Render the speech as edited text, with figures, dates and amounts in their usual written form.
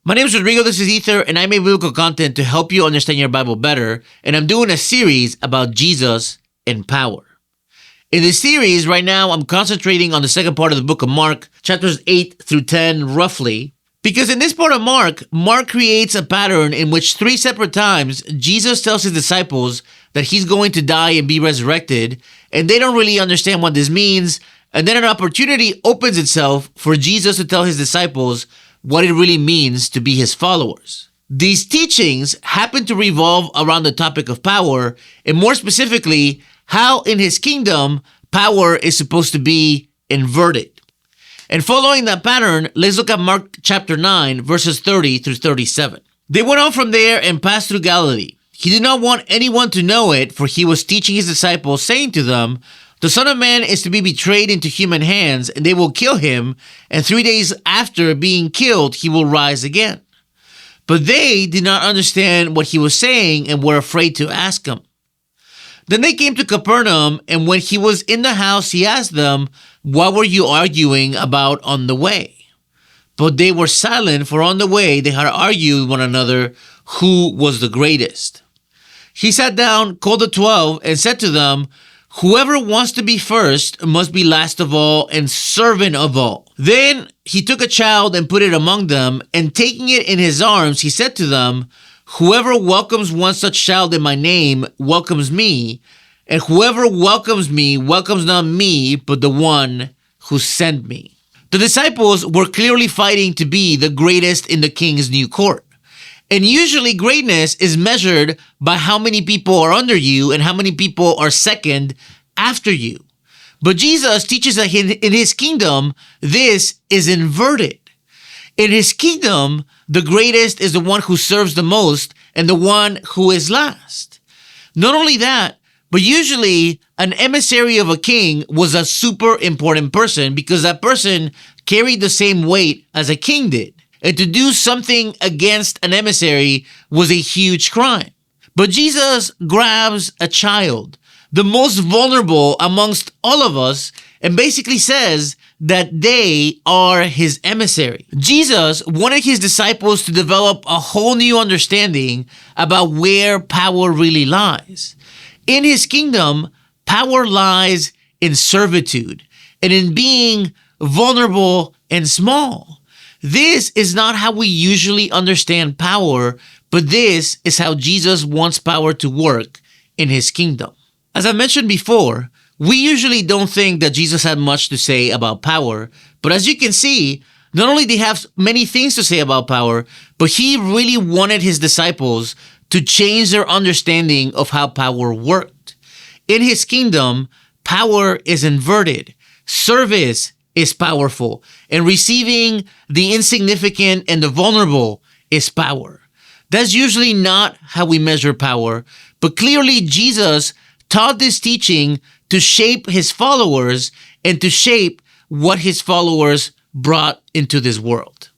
My name is Rodrigo, this is Ether, and I make biblical content to help you understand your Bible better, and I'm doing a series about Jesus and power. In this series, right now, I'm concentrating on the second part of the book of Mark, chapters 8 through 10, roughly, because in this part of Mark creates a pattern in which 3 separate times, Jesus tells his disciples that he's going to die and be resurrected, and they don't really understand what this means, and then an opportunity opens itself for Jesus to tell his disciples what it really means to be his followers. These teachings happen to revolve around the topic of power, and more specifically, how in his kingdom, power is supposed to be inverted. And following that pattern, let's look at Mark chapter 9, verses 30 through 37. They went on from there and passed through Galilee. He did not want anyone to know it, for he was teaching his disciples, saying to them, "The Son of Man is to be betrayed into human hands, and they will kill him, and 3 days after being killed, he will rise again." But they did not understand what he was saying and were afraid to ask him. Then they came to Capernaum, and when he was in the house, he asked them, "What were you arguing about on the way?" But they were silent, for on the way they had argued with one another who was the greatest. He sat down, called the 12, and said to them, "Whoever wants to be first must be last of all and servant of all." Then he took a child and put it among them, and taking it in his arms, he said to them, "Whoever welcomes one such child in my name welcomes me, and whoever welcomes me welcomes not me, but the one who sent me." The disciples were clearly fighting to be the greatest in the king's new court. And usually greatness is measured by how many people are under you and how many people are second after you. But Jesus teaches that in his kingdom, this is inverted. In his kingdom, the greatest is the one who serves the most and the one who is last. Not only that, but usually an emissary of a king was a super important person because that person carried the same weight as a king did. And to do something against an emissary was a huge crime. But Jesus grabs a child, the most vulnerable amongst all of us, and basically says that they are his emissary. Jesus wanted his disciples to develop a whole new understanding about where power really lies. In his kingdom, power lies in servitude and in being vulnerable and small. This is not how we usually understand power, but this is how Jesus wants power to work in his kingdom. As I mentioned before, we usually don't think that Jesus had much to say about power, but as you can see, not only did he have many things to say about power, but he really wanted his disciples to change their understanding of how power worked. In his kingdom, power is inverted. Service is powerful, and receiving the insignificant and the vulnerable is power. That's usually not how we measure power, but clearly Jesus taught this teaching to shape his followers and to shape what his followers brought into this world.